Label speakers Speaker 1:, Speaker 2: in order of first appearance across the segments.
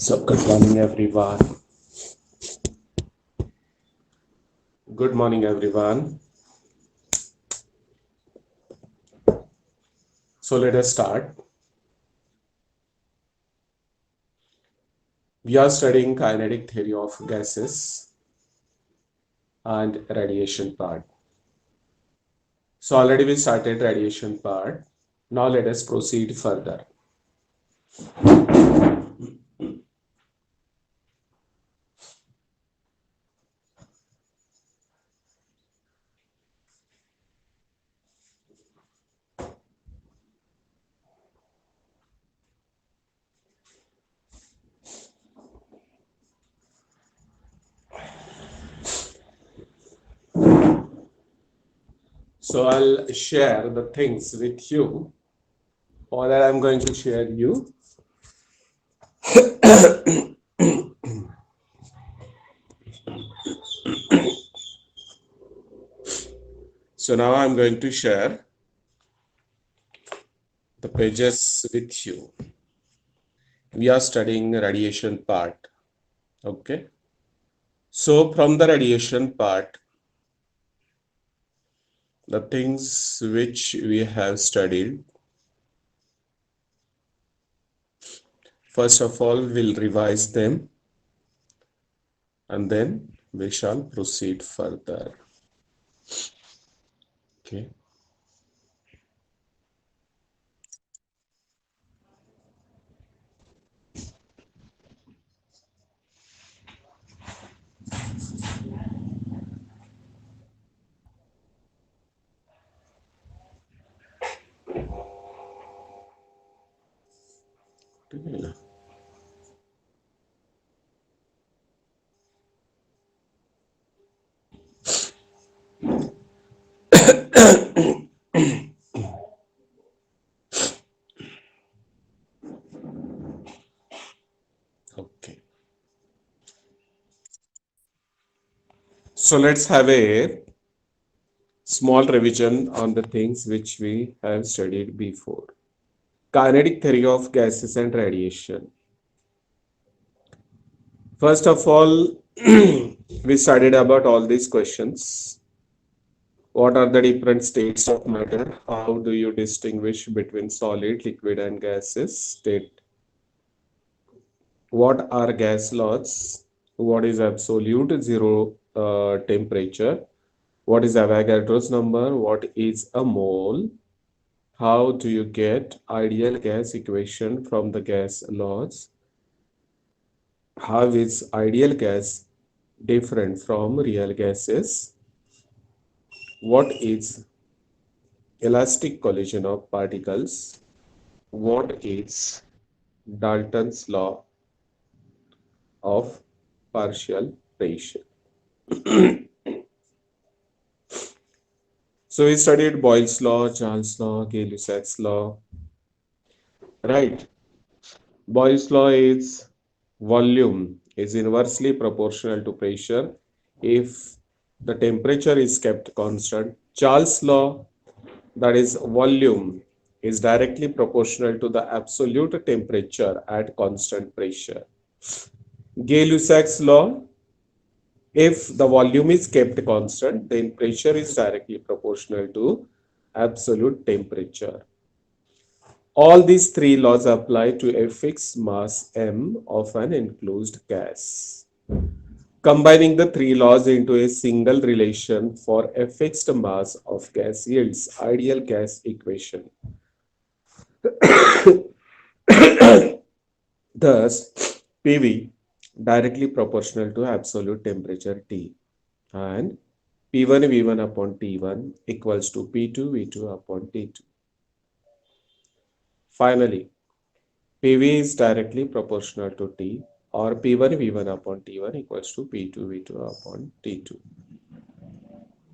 Speaker 1: So, good morning, everyone. Good morning, everyone. So, let us start. We are studying kinetic theory of gases and radiation part. So, already we started radiation part. Now, let us proceed further. So, I'll share the things with you, or that I'm going to share you. So, now I'm going to share the pages with you. We are studying radiation part. Okay. So, from the radiation part, the things which we have studied, first of all, we'll revise them and then we shall proceed further. Okay. Okay. So let's have a small revision on the things which we have studied before. Kinetic theory of gases and radiation. First of all, we studied about all these questions. What are the different states of matter? How do you distinguish between solid, liquid, and gases state? What are gas laws? What is absolute zero temperature? What is Avogadro's number? What is a mole? How do you get ideal gas equation from the gas laws? How is ideal gas different from real gases? What is elastic collision of particles? What is Dalton's law of partial pressure? So we studied Boyle's law, Charles' law, Gay-Lussac's law, right? Boyle's law is volume is inversely proportional to pressure if the temperature is kept constant. Charles' law, that is volume, is directly proportional to the absolute temperature at constant pressure. Gay-Lussac's law, if the volume is kept constant, then pressure is directly proportional to absolute temperature. All these three laws apply to a fixed mass m of an enclosed gas. Combining the three laws into a single relation for a fixed mass of gas yields ideal gas equation. Thus, PV directly proportional to absolute temperature T and P1 V1 upon T1 equals to P2 V2 upon T2. Finally, PV is directly proportional to T or P1 V1 upon T1 equals to P2 V2 upon T2.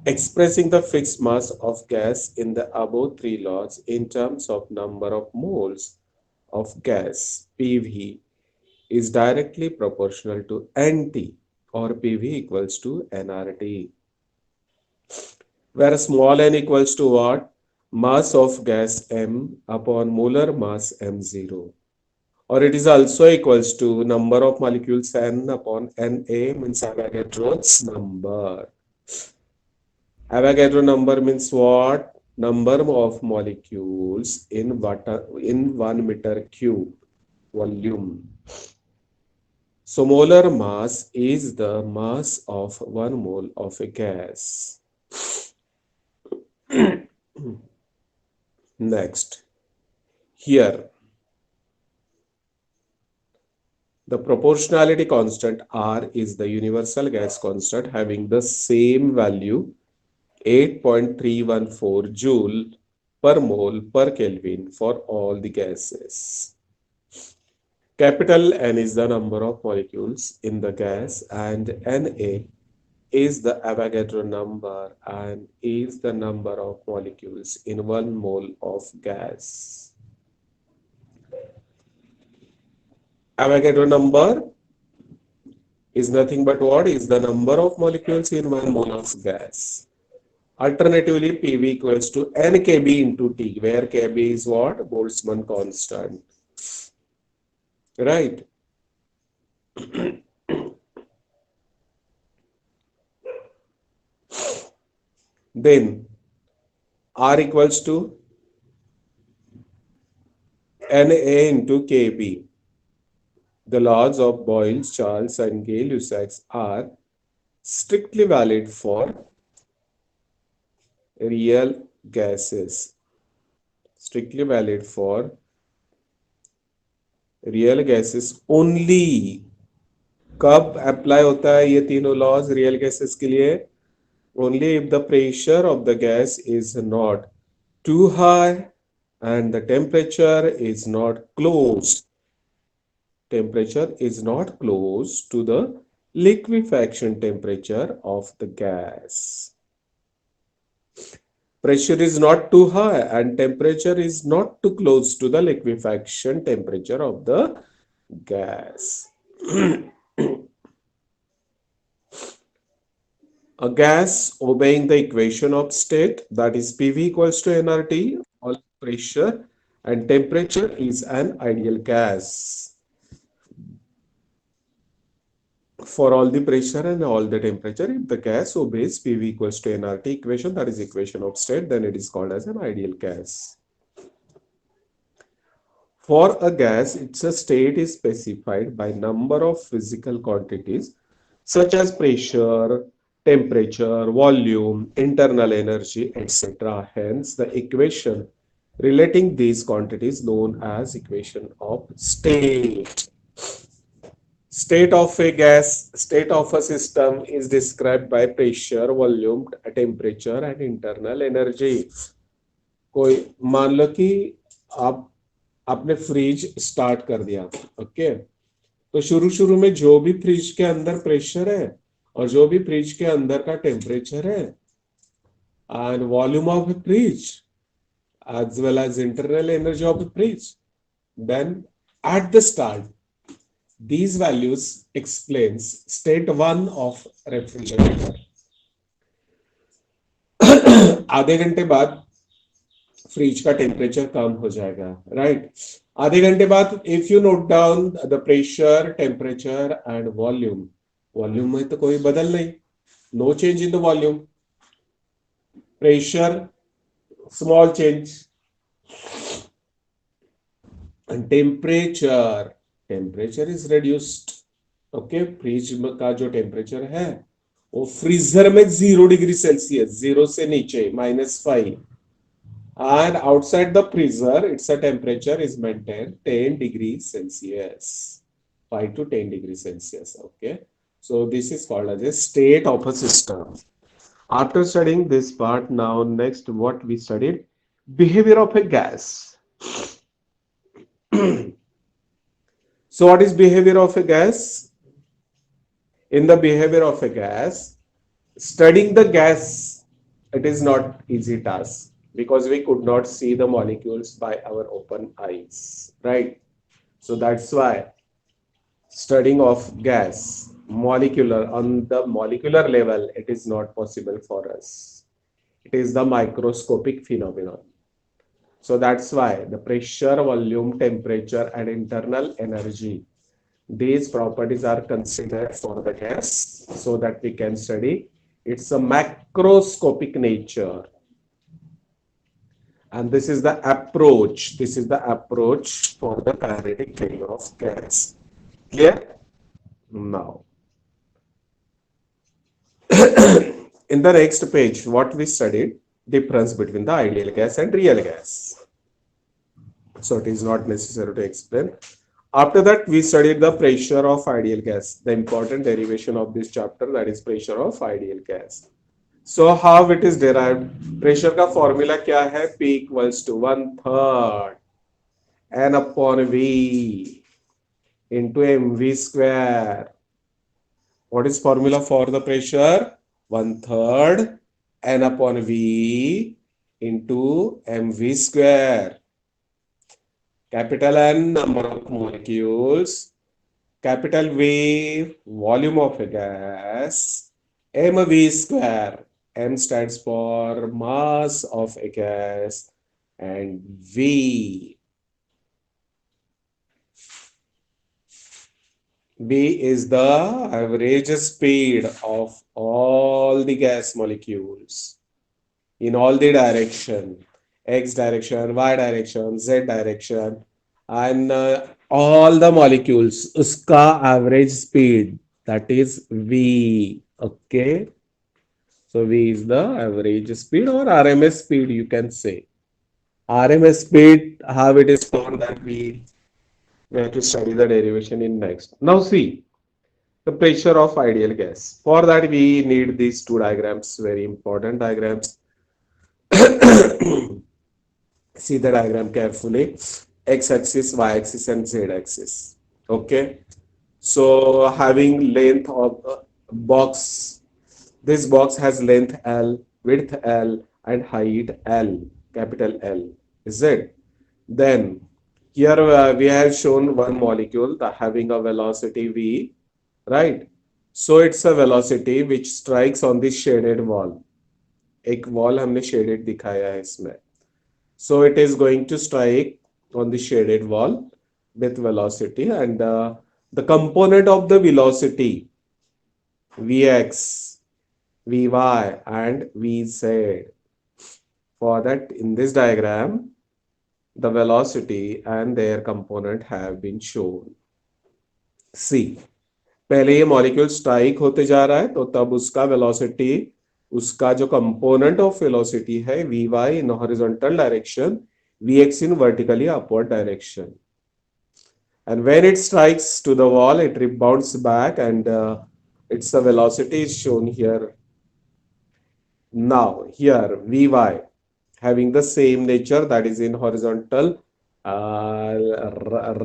Speaker 1: Expressing the fixed mass of gas in the above three laws in terms of number of moles of gas, PV is directly proportional to NT or PV equals to nRT, where small n equals to what? Mass of gas m upon molar mass m0. or it is also equals to number of molecules n upon Na means Avogadro's number. Avogadro number means what? Number of molecules in water in 1 meter cube volume. So molar mass is the mass of 1 mole of a gas. Next, here the proportionality constant R is the universal gas constant having the same value 8.314 joule per mole per Kelvin for all the gases. Capital N is the number of molecules in the gas and Na is the Avogadro number and is the number of molecules in 1 mole of gas. Avogadro number is nothing but what is the number of molecules in 1 mole of gas. Alternatively, PV equals to NKB into T, where KB is what? Boltzmann constant. Right? Then R equals to Na into Kb. The laws of Boyle, Charles, and Gay-Lussac's are strictly valid for real gases. Strictly valid for real gases only. कब apply होता है ये तीनों laws real gases के लिए? Only if the pressure of the gas is not too high and the temperature is not close. Temperature is not close to the liquefaction temperature of the gas. Pressure is not too high and temperature is not too close to the liquefaction temperature of the gas. A gas obeying the equation of state, that is PV equals to nRT, all pressure and temperature is an ideal gas. For all the pressure and all the temperature, if the gas obeys PV equals to nRT equation, that is equation of state, then it is called as an ideal gas. For a gas, its state is specified by number of physical quantities such as pressure, temperature, volume, internal energy, etc. Hence, the equation relating these quantities known as equation of state. State of a gas, state of a system is described by pressure, volume, temperature and internal energy. कोई मान लो कि आप आपने fridge start कर दिया, okay, तो शुरू शुरू में जो भी फ्रिज के अंदर प्रेशर है और जो भी फ्रिज के अंदर का टेम्परेचर है and volume of a fridge as well as internal energy of a fridge, then at the start these values explains state 1 of refrigerator. आधे घंटे बाद फ्रिज का टेम्परेचर कम हो जाएगा, राइट? आधे घंटे बाद if you note down the pressure, temperature and volume, volume में तो कोई बदल नहीं, no change in the volume. Pressure small change and temperature, temperature is reduced. Okay, fridge का जो टेम्परेचर है वो फ्रीजर में 0 डिग्री सेल्सियस, 0 से नीचे -5, and outside the freezer its a temperature is maintained 10 degrees Celsius, 5 to 10 degrees Celsius. Okay, so this is called as a state of a system. After studying this part, now next what we studied, behavior of a gas. So what is behavior of a gas? In the behavior of a gas, studying the gas, it is not easy task because we could not see the molecules by our open eyes, right? So that's why studying of gas molecular on the molecular level, it is not possible for us. It is the microscopic phenomenon. So that's why the pressure, volume, temperature, and internal energy, these properties are considered for the gas so that we can study its a macroscopic nature. And this is the approach. This is the approach for the kinetic theory of gas. Clear? Now, in the next page, what we studied, difference between the ideal gas and real gas. So it is not necessary to explain. After that, we studied the pressure of ideal gas, the important derivation of this chapter, that is pressure of ideal gas. So how it is derived? Pressure का formula क्या है? P equals to 1/3 N upon V into mv square. What is formula for the pressure? 1/3 N upon V into mv square. Capital N, number of molecules. Capital V, volume of a gas. mv square. M stands for mass of a gas. And V is the average speed of all the gas molecules in all the direction, x direction, y direction, z direction, and all the molecules. Uska average speed, that is V. Okay. So V is the average speed or RMS speed, you can say. RMS speed, how it is found, that we have to study the derivation in next. Now see the pressure of ideal gas. For that, we need these two diagrams, very important diagrams. See the diagram carefully. X-axis, Y-axis, and Z-axis. Okay. So having length of box, this box has length L, width L, and height L, capital L. Is it? Then here we have shown one molecule that having a velocity V, right? So it's a velocity which strikes on the shaded wall. एक wall हमने shaded दिखाया है इसमें. So it is going to strike on the shaded wall with velocity, and the component of the velocity Vx, Vy, and Vz. For that, in this diagram, the velocity and their component have been shown. See, पहले ये molecule strike होते जा रहा है तो तब उसका velocity, उसका जो कंपोनेंट ऑफ वेलोसिटी है v y in horizontal direction, v x in vertically upward direction. And when it strikes to the wall, it rebounds back, and its velocity is shown here. Now here Vy having the same nature, that is in horizontal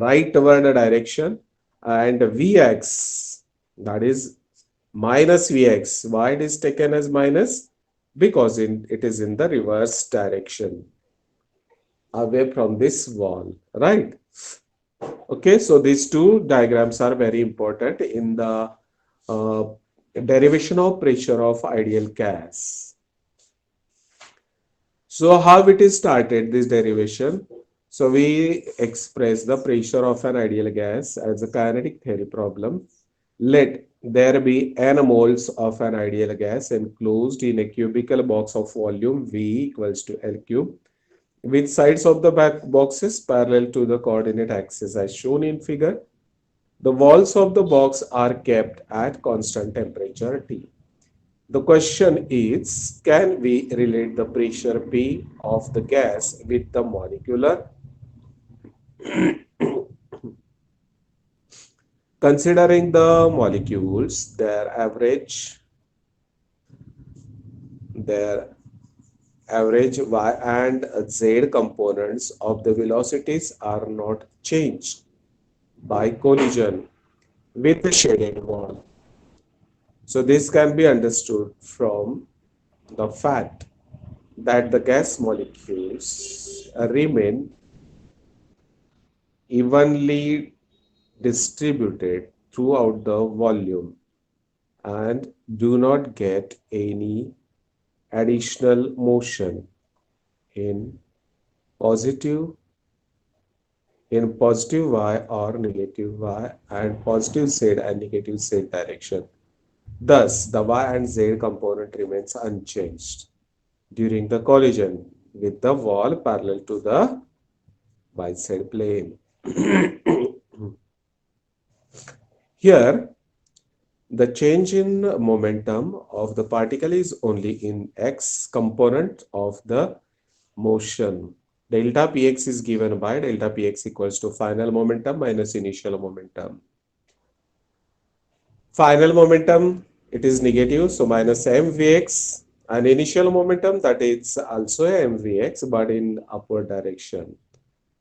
Speaker 1: rightward direction, and Vx, that is minus Vx. Why it is taken as minus? Because it is in the reverse direction away from this wall, right? Okay, so these two diagrams are very important in the derivation of pressure of ideal gas. So how it is started, this derivation? So we express the pressure of an ideal gas as a kinetic theory problem. Let there be n moles of an ideal gas enclosed in a cubical box of volume V equals to L cube, with sides of the back boxes parallel to the coordinate axis as shown in figure. The walls of the box are kept at constant temperature T. The question is, can we relate the pressure P of the gas with the molecular? Considering the molecules, their average Y and Z components of the velocities are not changed by collision with the shaded wall. So this can be understood from the fact that the gas molecules remain evenly distributed throughout the volume and do not get any additional motion in positive in positive y or negative y and positive z and negative z direction. Thus, the y and z component remains unchanged during the collision with the wall parallel to the y-z plane. Here, the change in momentum of the particle is only in x component of the motion. Delta px is given by delta px equals to final momentum minus initial momentum. Final momentum, it is negative, so minus mvx, and initial momentum, that is also mvx but in upward direction.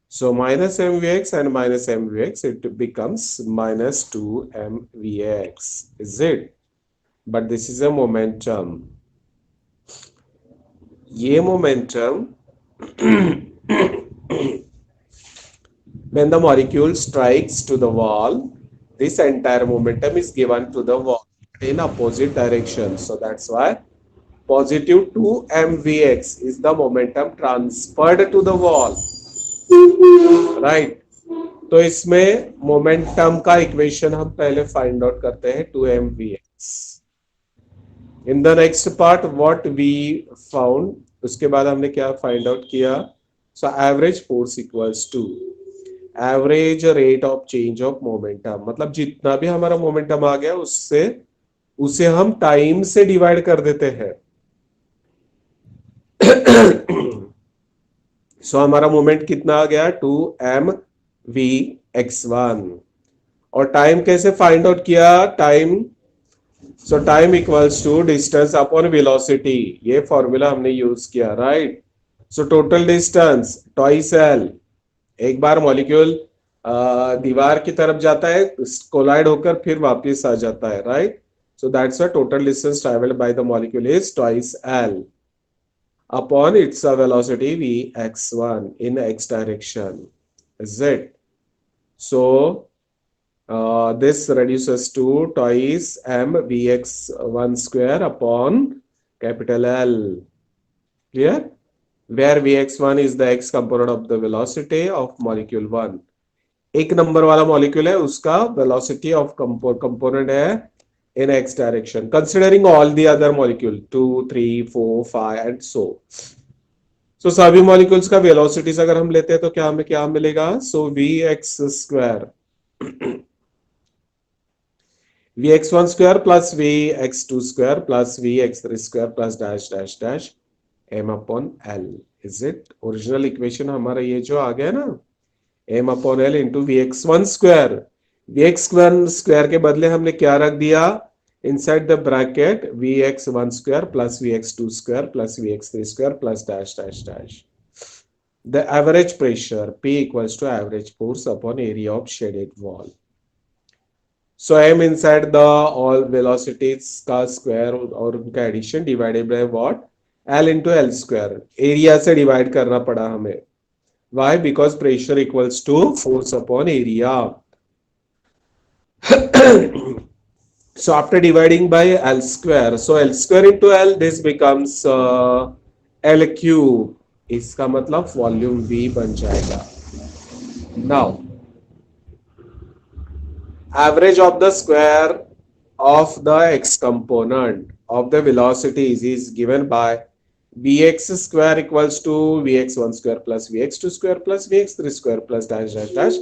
Speaker 1: So minus mvx and minus mvx, it becomes minus 2 mvx, is it? But this is a momentum. ये momentum, when the molecule strikes to the wall, this entire momentum is given to the wall in opposite direction. So that's why positive 2 mvx is the momentum transferred to the wall, right? तो इसमें momentum का equation हम पहले find out करते हैं 2 mvx. In the next part what we found, उसके बाद हमने क्या फाइंड आउट किया? So average force equals to average rate of change of momentum, मतलब जितना भी हमारा मोमेंटम आ गया उससे उसे हम टाइम से डिवाइड कर देते हैं. सो हमारा मोमेंट कितना आ गया? 2 एम वी एक्स वन. और टाइम कैसे फाइंड आउट किया? Time, so time equals to distance upon velocity. ये फॉर्मूला हमने यूज किया, right? So total distance twice L. एक बार मॉलिक्यूल दीवार की तरफ जाता है, कोलाइड होकर फिर वापस आ जाता है, right? So that's why total distance travelled by the molecule is twice L upon its velocity vx1 in x direction, is it? So this reduces to twice m vx1 square upon capital L. Clear? Where vx1 is the x component of the velocity of molecule 1. एक number वाला molecule है, उसका velocity of component है in x direction, considering all the other molecule 2, 3, 4, 5 and so सभी molecules का velocities अगर हम लेते हैं तो क्या हमें क्या मिलेगा? So v x square vx1 square plus vx2 square plus vx3 square plus dash dash dash m upon l. Is it? Original equation हमारा ये जो आ गया ना, m upon l into vx1 square. vx1 square के बदले हमने क्या रख दिया? Inside the bracket vx1 square plus vx2 square plus vx3 square plus dash dash dash. The average pressure P equals to average force upon area of shaded wall. So m inside the all velocities का square और उनका addition divided by what? L into L square. Area से divide करना पड़ा हमें. Why? Because pressure equals to force upon area. So after dividing by L square, so L square into L, this becomes L cube. इसका मतलब volume V बन जाएगा. Now, average of the square of the x component of the velocities is given by vx square equals to vx1 square plus vx2 square plus vx3 square plus dash dash dash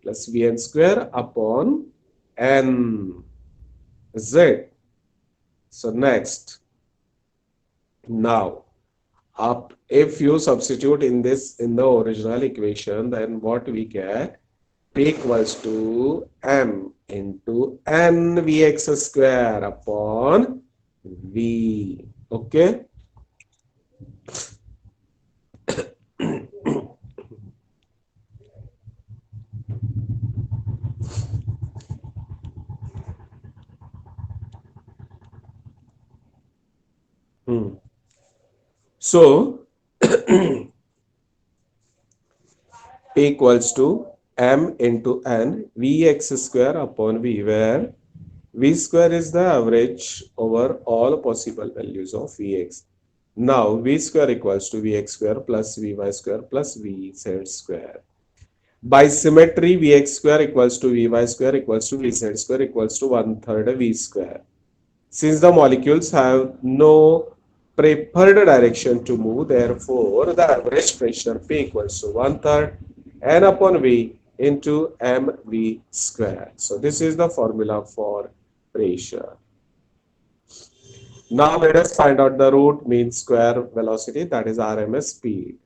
Speaker 1: plus vn square upon n. Is it? So next, now up if you substitute in this in the original equation, then what we get? P equals to m into n vx square upon v. Okay. So P equals to m into n vx square upon v, where v square is the average over all possible values of vx. Now v square equals to vx square plus vy square plus vz square. By symmetry, vx square equals to vy square equals to vz square equals to 1/3 v square. Since the molecules have no preferred direction to move, therefore the average pressure P equals to 1/3 N upon V into mv square. So this is the formula for pressure. Now let us find out the root mean square velocity, that is RMS speed.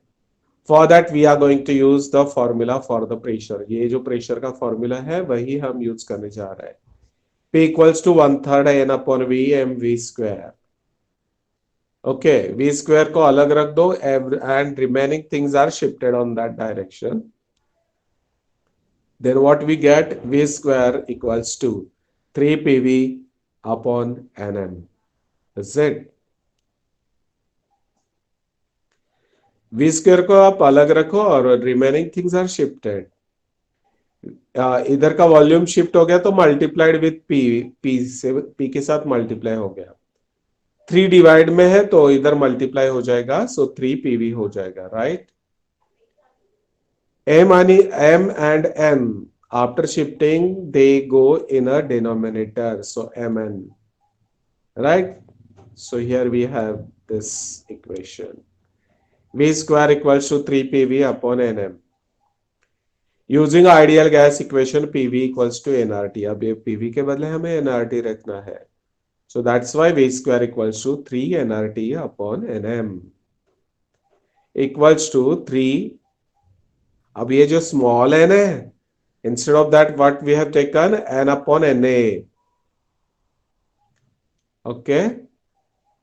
Speaker 1: For that we are going to use the formula for the pressure. ये जो pressure का formula है वही हम use करने जा रहे हैं. P equals to 1/3 N upon V mv square. Okay, V square को अलग रख दो and remaining things are shifted on that direction. Then what we get, V square equals to 3 PV upon Nm. Is it? V square को आप अलग रखो और remaining things are shifted. इधर का वॉल्यूम शिफ्ट हो गया तो मल्टीप्लाइड विथ पी, पी से पी के साथ मल्टीप्लाई हो गया. 3 डिवाइड में है तो इधर मल्टीप्लाई हो जाएगा, सो 3 PV हो जाएगा, right. M and N after shifting they go in a denominator, so Mn, right. So here we have this equation. V square equals to 3 PV upon Nm. Using ideal gas equation, PV equals to nRT. अब ये PV के बदले हमें nRT रखना है. So that's why V square equals to 3 nRT upon Nm equals to 3. अब ये जो small n है, instead of that what we have taken n upon Na. Okay,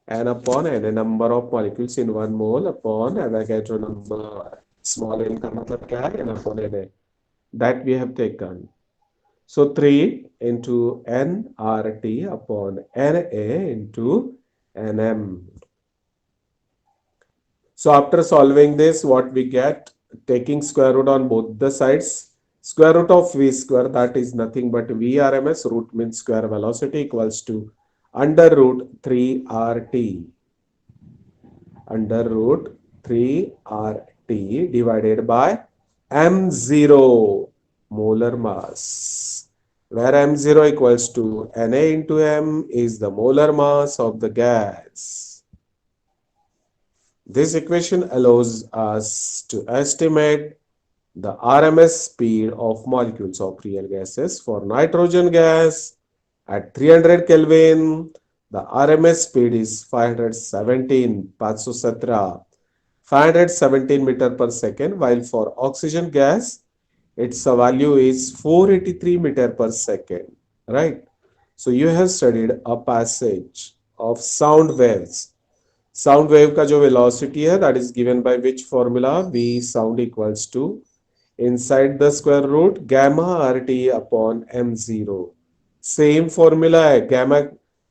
Speaker 1: n upon Na, number of molecules in 1 mole upon Avogadro number. Small n का मतलब क्या है? n upon Na. That we have taken. So 3 into nRT upon Na into Nm. So after solving this, what we get? Taking square root on both the sides. Square root of V square, that is nothing but Vrms, root mean square velocity, equals to under root 3RT. Under root 3RT divided by M0, molar mass, where M0 equals to Na into M is the molar mass of the gas. This equation allows us to estimate the RMS speed of molecules of real gases. For nitrogen gas at 300 Kelvin, the RMS speed is 517 meter per second, while for oxygen gas, its value is 483 meter per second, right? So you have studied a passage of sound waves. Sound wave का जो velocity है, that is given by which formula? V sound equals to inside the square root gamma RT upon M0. Same formula है. Gamma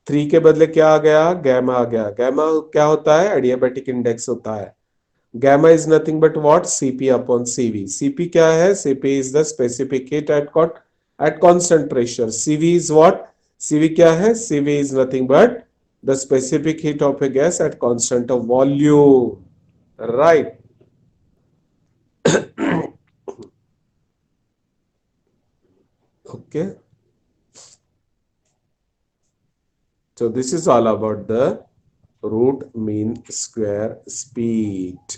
Speaker 1: 3 के बदले क्या आ गया? Gamma आ गया. Gamma क्या होता है? एडियाबैटिक इंडेक्स होता है. Gamma is nothing but what? Cp upon Cv. Cp क्या है? Cp is the specific heat at constant pressure. Cv is what? Cv क्या है? Cv is nothing but the specific heat of a gas at constant of volume, right? Okay. So this is all about the root mean square speed.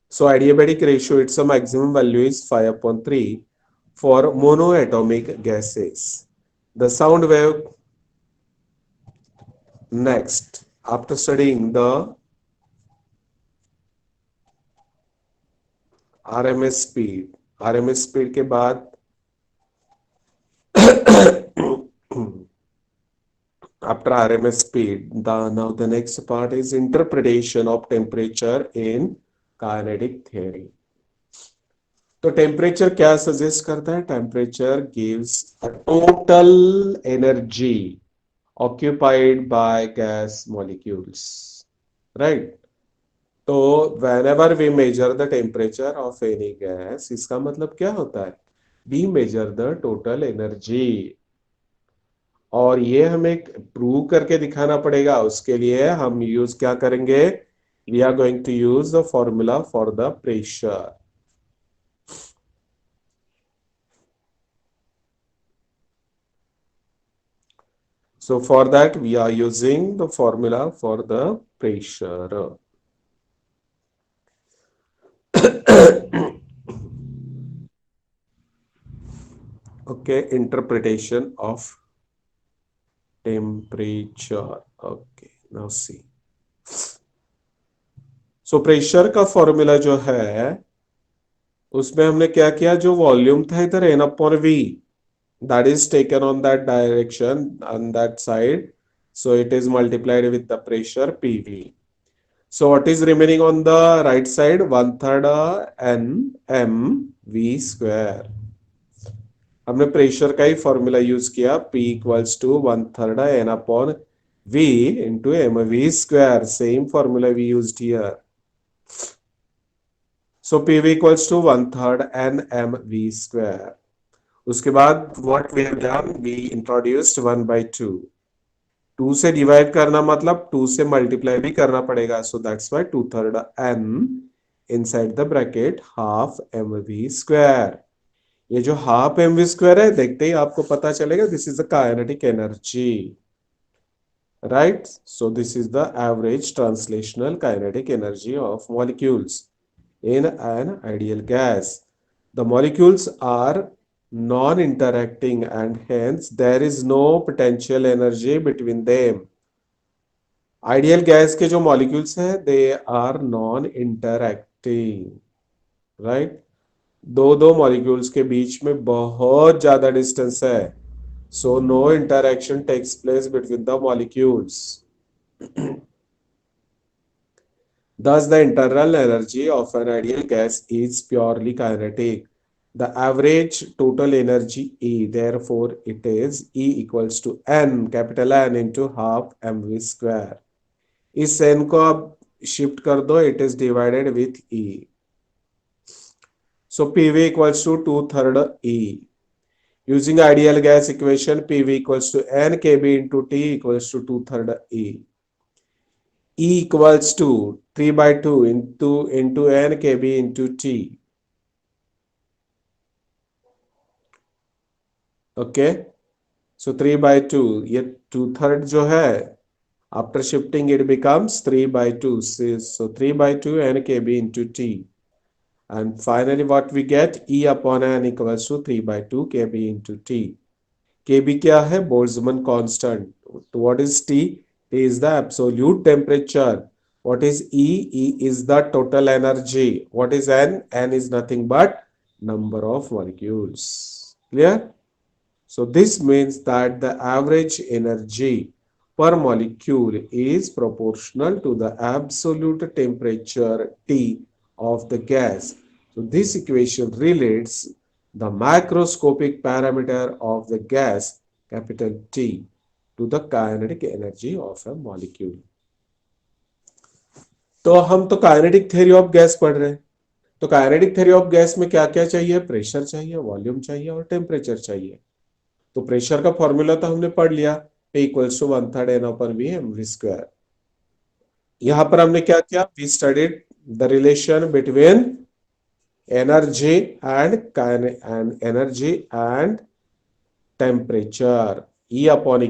Speaker 1: So adiabatic ratio, its a maximum value is 5/3 for monoatomic gases. The sound wave. Next, after studying the RMS speed के बाद after RMS speed, now the next part is interpretation of temperature in kinetic theory. तो temperature क्या suggest करता है? Temperature gives a total energy occupied by gas molecules, right? तो whenever we measure the temperature of any gas, इसका मतलब क्या होता है? We measure the total energy. और ये हमें प्रूव करके दिखाना पड़ेगा। उसके लिए हम यूज क्या करेंगे? We are going to use the formula for the pressure. So for that we are using the formula for the pressure. Okay, interpretation of temperature. Okay, now see. So pressure का formula जो है उसमें हमने क्या किया, जो volume था इधर n upon v, that is taken on that direction on that side, so it is multiplied with the pressure pv. So what is remaining on the right side? 1/3 n m v square. हमने pressure का ही formula use किया, P equals to 1/3 n upon V into m v square. Same formula we used here. So PV equals to 1/3 n m v square. उसके बाद what we have done, we introduced 1/2. 2 से divide करना मतलब 2 से multiply भी करना पड़ेगा. So that's why 2/3 n inside the bracket half m v square. ये जो हाफ एम वी स्क्वायर है, देखते ही आपको पता चलेगा this is the kinetic energy, right. So this is the average translational kinetic energy of molecules in an ideal gas. The molecules are non-interacting and hence there is no potential energy between them. Ideal gas के जो molecules हैं they are non-interacting, right? दो दो molecules के बीच में बहुत ज्यादा distance है, so no interaction takes place between the molecules. Thus, the internal energy of an ideal gas is purely kinetic. The average total energy E, therefore, it is E equals to N, capital N into half mv square. इस n को आप shift कर दो, it is divided with E. So PV equals to 2/3 E. Using ideal gas equation, PV equals to N kb into T equals to 2/3 E. E equals to 3/2 into N kb into T. Okay. So 3/2, ये 2/3 जो है, after shifting it becomes 3/2. So 3/2 N kb into T. And finally what we get, E upon N equals to 3/2 kb into T. kb क्या है? Boltzmann constant. What is T? T is the absolute temperature. What is E? E is the total energy. What is N? N is nothing but number of molecules. Clear? So this means that the average energy per molecule is proportional to the absolute temperature T of the gas. So this equation relates the macroscopic parameter of the gas, capital T, to the kinetic energy of a molecule. तो हम तो kinetic theory of gas पढ़ रहे हैं. तो kinetic theory of gas में क्या क्या चाहिए? प्रेशर चाहिए, वॉल्यूम चाहिए और टेम्परेचर चाहिए. तो प्रेशर का फॉर्मूला तो हमने पढ़ लिया, P equals to 1/3 n upon V mv square. यहां पर हमने क्या किया? We studied the relation between energy and temperature. E upon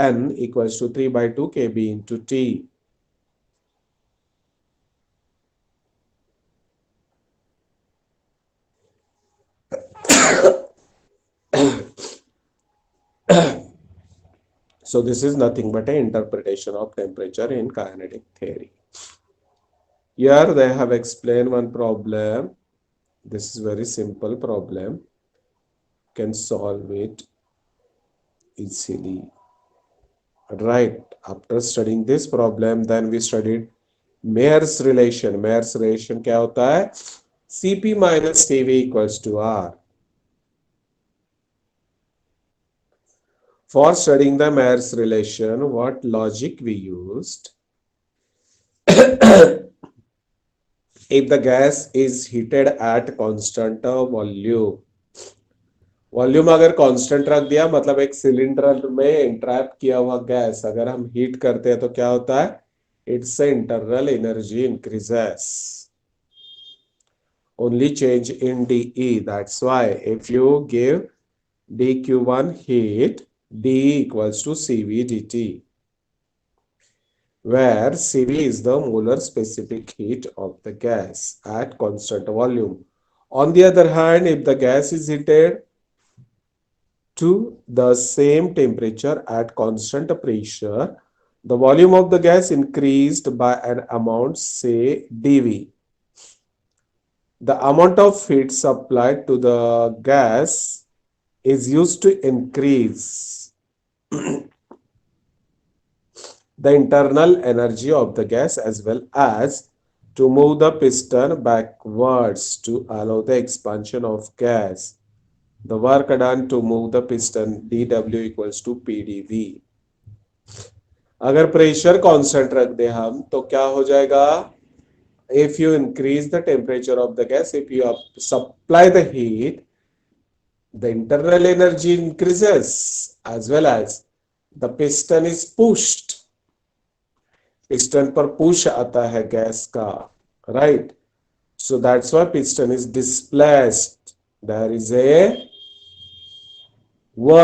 Speaker 1: N equals to 3/2 kb into T. So this is nothing but an interpretation of temperature in kinetic theory. Here they have explained one problem. This is very simple problem. Can solve it easily. Right. After studying this problem, then we studied Mayer's relation. Mayer's relation क्या होता है? Cp minus Tv equals to R. For studying the Mayer's relation, what logic we used? If the gas is heated at constant volume, volume अगर constant रख दिया मतलब एक cylinder में entrap किया हुआ गैस अगर हम हीट करते हैं तो क्या होता है, it's internal energy increases, only change in dE. That's why if you give dq1 heat, dE equals to cv dt, where cv is the molar specific heat of the gas at constant volume. On the other hand, if the gas is heated to the same temperature at constant pressure, the volume of the gas increased by an amount, say dV. The amount of heat supplied to the gas is used to increase the internal energy of the gas as well as to move the piston backwards to allow the expansion of gas. The work done to move the piston dW equals to pdV. अगर pressure constant रख दे हम तो क्या हो जाएगा, if you increase the temperature of the gas, if you supply the heat, the internal energy increases as well as the piston is pushed. Piston पर push आता है गैस का, right, so that's why piston is displaced. There is a work